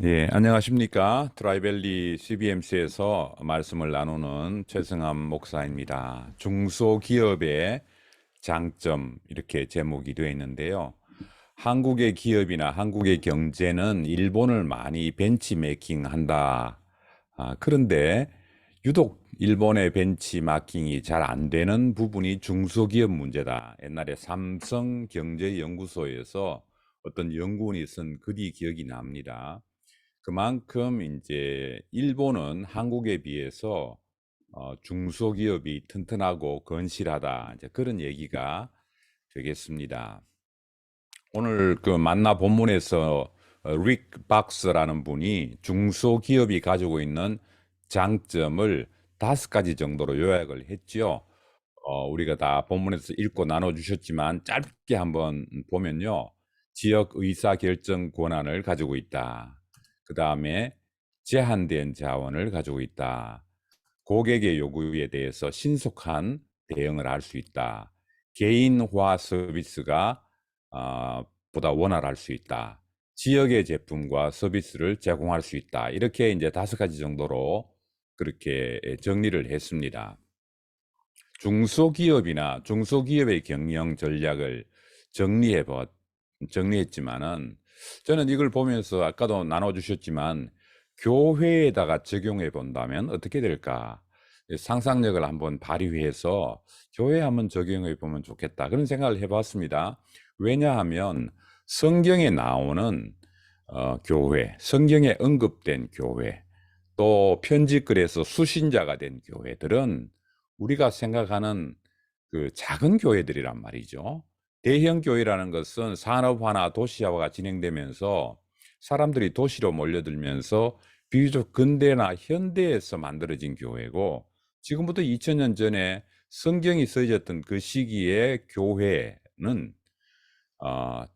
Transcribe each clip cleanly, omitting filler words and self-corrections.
예, 안녕하십니까. 트라이밸리 CBMC에서 말씀을 나누는 최승함 목사입니다. 중소기업의 장점, 이렇게 제목이 되어 있는데요. 한국의 기업이나 한국의 경제는 일본을 많이 벤치마킹 한다. 그런데 유독 일본의 벤치마킹이 잘 안 되는 부분이 중소기업 문제다. 옛날에 삼성경제연구소에서 어떤 연구원이 쓴 글이 기억이 납니다. 그만큼 이제 일본은 한국에 비해서 중소기업이 튼튼하고 건실하다. 이제 그런 얘기가 되겠습니다. 오늘 그 만나 본문에서 릭 박스라는 분이 중소기업이 가지고 있는 장점을 5가지 정도로 요약을 했죠. 우리가 다 본문에서 읽고 나눠주셨지만 짧게 한번 보면요. 지역 의사결정 권한을 가지고 있다. 그 다음에 제한된 자원을 가지고 있다. 고객의 요구에 대해서 신속한 대응을 할 수 있다. 개인화 서비스가 보다 원활할 수 있다. 지역의 제품과 서비스를 제공할 수 있다. 이렇게 이제 5가지 정도로 그렇게 정리를 했습니다. 중소기업의 경영 전략을 정리해 정리했지만은 저는 이걸 보면서 아까도 나눠주셨지만 교회에다가 적용해 본다면 어떻게 될까? 상상력을 한번 발휘해서 교회에 한번 적용해 보면 좋겠다. 그런 생각을 해봤습니다. 왜냐하면 성경에 나오는 교회, 성경에 언급된 교회, 또 편지글에서 수신자가 된 교회들은 우리가 생각하는 그 작은 교회들이란 말이죠. 대형 교회라는 것은 산업화나 도시화가 진행되면서 사람들이 도시로 몰려들면서 비교적 근대나 현대에서 만들어진 교회고, 지금부터 2000년 전에 성경이 쓰여졌던 그 시기의 교회는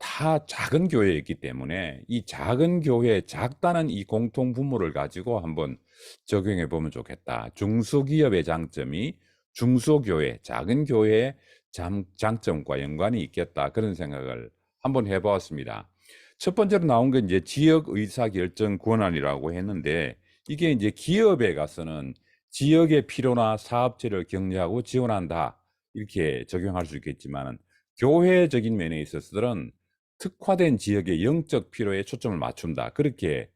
다 작은 교회였기 때문에 이 작은 교회, 작다는 이 공통 분모를 가지고 한번 적용해 보면 좋겠다. 중소기업의 장점이 중소교회, 작은 교회의 장점과 연관이 있겠다. 그런 생각을 한번 해보았습니다. 첫 번째로 나온 게 이제 지역 의사결정 권한이라고 했는데, 이게 이제 기업에 가서는 지역의 필요나 사업체를 격려하고 지원한다. 이렇게 적용할 수 있겠지만은, 교회적인 면에 있어서는 특화된 지역의 영적 필요에 초점을 맞춘다. 그렇게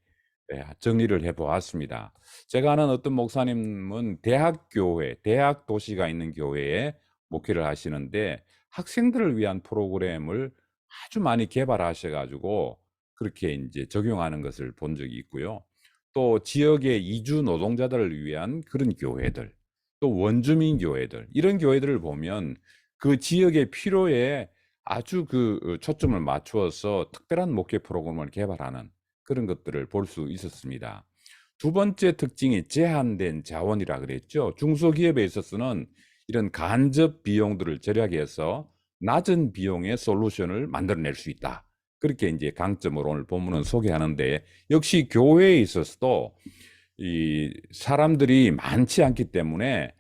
정리를 해보았습니다. 제가 아는 어떤 목사님은 대학교회, 대학 도시가 있는 교회에 목회를 하시는데 학생들을 위한 프로그램을 아주 많이 개발하셔가지고 그렇게 이제 적용하는 것을 본 적이 있고요. 또 지역의 이주 노동자들을 위한 그런 교회들, 또 원주민 교회들, 이런 교회들을 보면 그 지역의 필요에 아주 그 초점을 맞추어서 특별한 목회 프로그램을 개발하는 그런 것들을 볼 수 있었습니다. 두 번째 특징이 제한된 자원이라 그랬죠. 중소기업에 있어서는 이런 간접 비용들을 절약해서 낮은 비용의 솔루션을 만들어낼 수 있다. 그렇게 이제 강점으로 오늘 본문은 소개하는데, 역시 교회에 있어서도 이 사람들이 많지 않기 때문에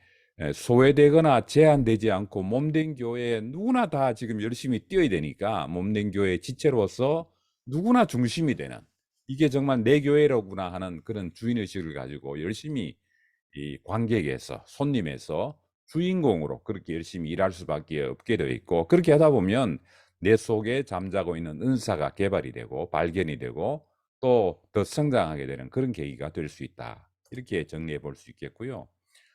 소외되거나 제한되지 않고 몸된 교회에 누구나 다 지금 열심히 뛰어야 되니까, 몸된 교회 지체로서 누구나 중심이 되는, 이게 정말 내 교회로구나 하는 그런 주인의식을 가지고 열심히 이 관객에서, 손님에서 주인공으로 그렇게 열심히 일할 수밖에 없게 되어 있고, 그렇게 하다 보면 내 속에 잠자고 있는 은사가 개발이 되고 발견이 되고 또 더 성장하게 되는 그런 계기가 될 수 있다. 이렇게 정리해 볼 수 있겠고요.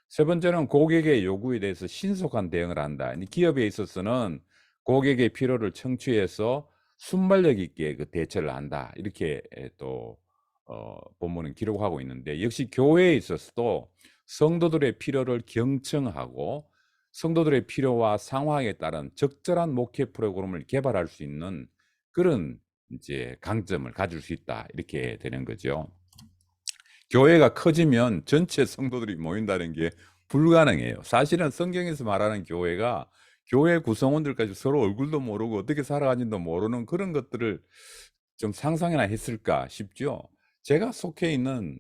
세 번째는 고객의 요구에 대해서 신속한 대응을 한다. 기업에 있어서는 고객의 필요를 청취해서 순발력 있게 그 대처를 한다. 이렇게 또 본문은 기록하고 있는데, 역시 교회에 있어서도 성도들의 필요를 경청하고 성도들의 필요와 상황에 따른 적절한 목회 프로그램을 개발할 수 있는 그런 이제 강점을 가질 수 있다. 이렇게 되는 거죠. 교회가 커지면 전체 성도들이 모인다는 게 불가능해요. 사실은 성경에서 말하는 교회가 교회 구성원들까지 서로 얼굴도 모르고 어떻게 살아가는지도 모르는 그런 것들을 좀 상상이나 했을까 싶죠. 제가 속해 있는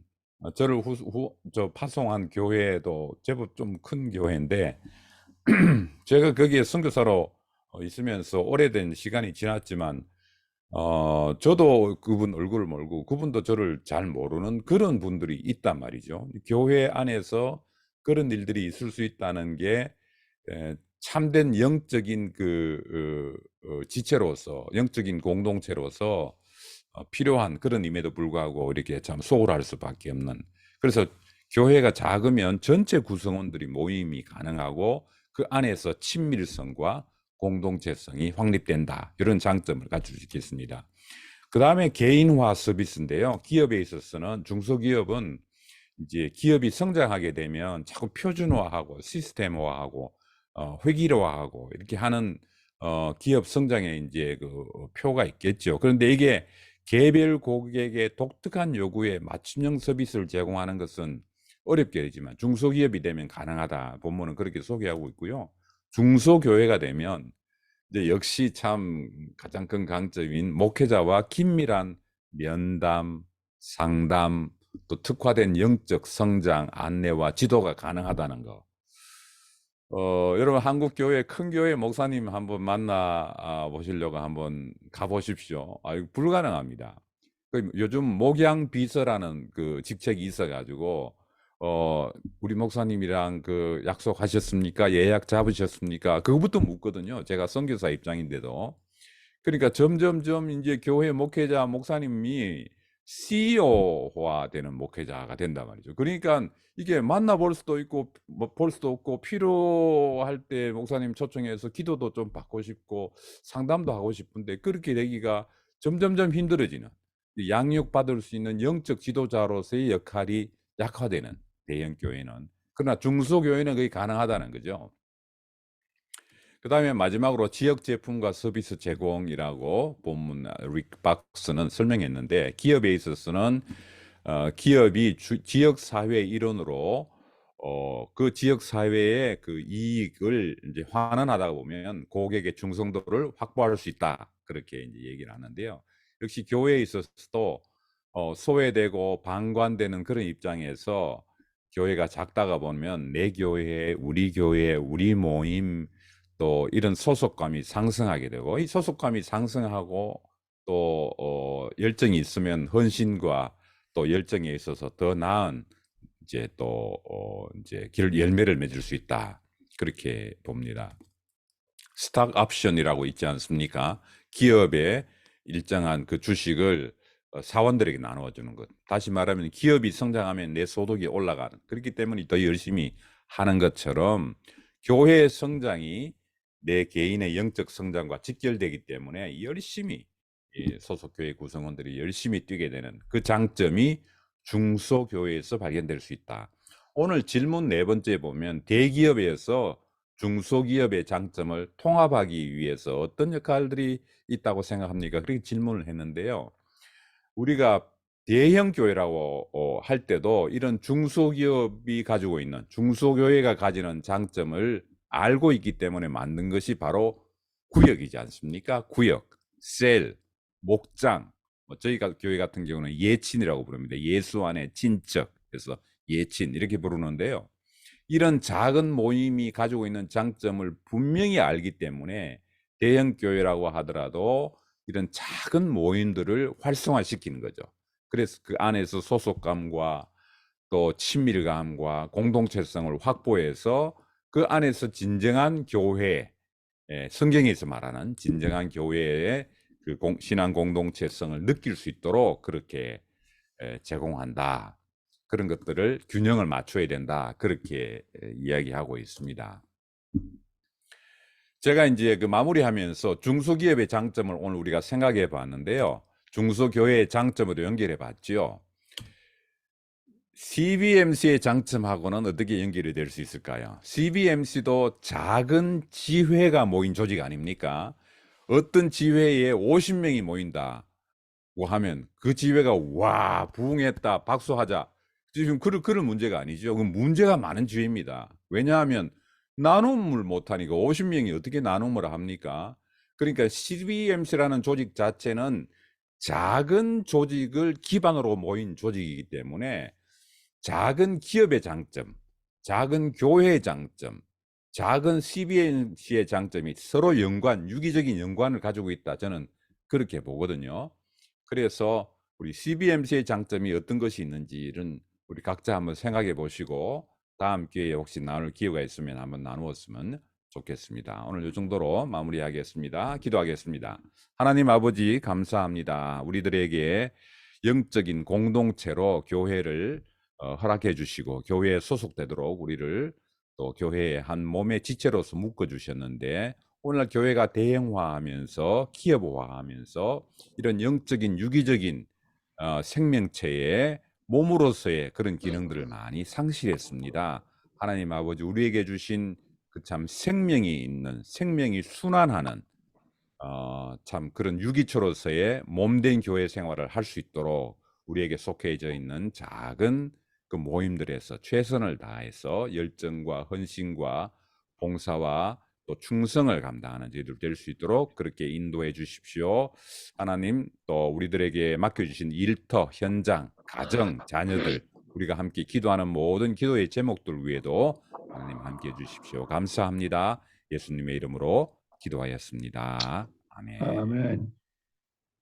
저를 파송한 교회도 제법 좀 큰 교회인데, 제가 거기에 선교사로 있으면서 오래된 시간이 지났지만 저도 그분 얼굴을 모르고 그분도 저를 잘 모르는 그런 분들이 있단 말이죠. 교회 안에서 그런 일들이 있을 수 있다는 게 참된 영적인 지체로서, 영적인 공동체로서 필요한 그런 임에도 불구하고 이렇게 참 소홀할 수밖에 없는. 그래서 교회가 작으면 전체 구성원들이 모임이 가능하고 그 안에서 친밀성과 공동체성이 확립된다. 이런 장점을 갖출 수 있겠습니다. 그 다음에 개인화 서비스인데요. 기업에 있어서는 중소기업은 이제 기업이 성장하게 되면 자꾸 표준화하고 시스템화하고 회기화하고 이렇게 하는 기업 성장에 이제 그 표가 있겠죠. 그런데 이게 개별 고객의 독특한 요구에 맞춤형 서비스를 제공하는 것은 어렵게 되지만 중소기업이 되면 가능하다. 본문은 그렇게 소개하고 있고요. 중소교회가 되면 이제 역시 참 가장 큰 강점인 목회자와 긴밀한 면담, 상담, 또 특화된 영적 성장, 안내와 지도가 가능하다는 거. 여러분 한국 교회 큰 교회 목사님 한번 만나 보시려고 한번 가보십시오. 이거 불가능합니다. 요즘 목양 비서라는 그 직책이 있어가지고 우리 목사님이랑 그 약속하셨습니까? 예약 잡으셨습니까? 그거부터 묻거든요. 제가 선교사 입장인데도. 그러니까 점점점 이제 교회 목회자 목사님이 CEO화 되는 목회자가 된단 말이죠. 그러니까 이게 만나볼 수도 있고 뭐 볼 수도 없고 필요할 때 목사님 초청해서 기도도 좀 받고 싶고 상담도 하고 싶은데 그렇게 되기가 점점점 힘들어지는, 양육받을 수 있는 영적 지도자로서의 역할이 약화되는 대형 교회는. 그러나 중소교회는 그게 가능하다는 거죠. 그 다음에 마지막으로 지역 제품과 서비스 제공이라고 본문 릭 박스는 설명했는데, 기업에 있어서는 기업이 지역 사회 일원으로 그 지역 사회의 그 이익을 이제 환원하다 보면 고객의 충성도를 확보할 수 있다. 그렇게 이제 얘기를 하는데요. 역시 교회에 있어서도 소외되고 방관되는 그런 입장에서 교회가 작다가 보면 내 교회, 우리 모임, 또 이런 소속감이 상승하게 되고, 이 소속감이 상승하고 또 열정이 있으면 헌신과 또 열정에 있어서 더 나은 이제 또 이제 열매를 맺을 수 있다. 그렇게 봅니다. 스탁 옵션이라고 있지 않습니까? 기업의 일정한 그 주식을 사원들에게 나누어 주는 것. 다시 말하면 기업이 성장하면 내 소득이 올라가는. 그렇기 때문에 더 열심히 하는 것처럼 교회의 성장이 내 개인의 영적 성장과 직결되기 때문에 열심히 소속 교회 구성원들이 열심히 뛰게 되는 그 장점이 중소교회에서 발견될 수 있다. 오늘 질문 네 번째 보면 대기업에서 중소기업의 장점을 통합하기 위해서 어떤 역할들이 있다고 생각합니까? 그렇게 질문을 했는데요. 우리가 대형 교회라고 할 때도 이런 중소기업이 가지고 있는, 중소교회가 가지는 장점을 알고 있기 때문에 만든 것이 바로 구역이지 않습니까? 구역, 셀, 목장. 저희가 교회 같은 경우는 예친이라고 부릅니다. 예수 안에 친척, 그래서 예친 이렇게 부르는데요. 이런 작은 모임이 가지고 있는 장점을 분명히 알기 때문에 대형 교회라고 하더라도 이런 작은 모임들을 활성화시키는 거죠. 그래서 그 안에서 소속감과 또 친밀감과 공동체성을 확보해서 그 안에서 진정한 교회, 성경에서 말하는 진정한 교회의 그 신앙 공동체성을 느낄 수 있도록 그렇게 제공한다. 그런 것들을 균형을 맞춰야 된다. 그렇게 이야기하고 있습니다. 제가 이제 그 마무리하면서 중소기업의 장점을 오늘 우리가 생각해 봤는데요. 중소교회의 장점으로 연결해 봤죠. CBMC의 장점하고는 어떻게 연결이 될 수 있을까요? CBMC도 작은 지회가 모인 조직 아닙니까? 어떤 지회에 50명이 모인다 하면 그 지회가 와 부흥했다 박수하자, 지금 그런 문제가 아니죠. 그 문제가 많은 지회입니다. 왜냐하면 나눔을 못하니까 50명이 어떻게 나눔을 합니까? 그러니까 CBMC라는 조직 자체는 작은 조직을 기반으로 모인 조직이기 때문에 작은 기업의 장점, 작은 교회의 장점, 작은 CBMC의 장점이 서로 유기적인 연관을 가지고 있다. 저는 그렇게 보거든요. 그래서 우리 CBMC의 장점이 어떤 것이 있는지는 우리 각자 한번 생각해 보시고 다음 기회에 혹시 나눌 기회가 있으면 한번 나누었으면 좋겠습니다. 오늘 이 정도로 마무리하겠습니다. 기도하겠습니다. 하나님 아버지 감사합니다. 우리들에게 영적인 공동체로 교회를 허락해 주시고 교회에 소속되도록 우리를 또 교회의 한 몸의 지체로서 묶어 주셨는데 오늘날 교회가 대형화하면서 기업화하면서 이런 영적인 유기적인 생명체의 몸으로서의 그런 기능들을 많이 상실했습니다. 하나님 아버지 우리에게 주신 그 참 생명이 있는 생명이 순환하는 참 그런 유기초로서의 몸된 교회 생활을 할 수 있도록 우리에게 속해져 있는 작은 그 모임들에서 최선을 다해서 열정과 헌신과 봉사와 또 충성을 감당하는 저희들 될 수 있도록 그렇게 인도해 주십시오. 하나님 또 우리들에게 맡겨주신 일터, 현장, 가정, 자녀들 우리가 함께 기도하는 모든 기도의 제목들 위에도 하나님 함께 해 주십시오. 감사합니다. 예수님의 이름으로 기도하였습니다. 아멘. 아멘.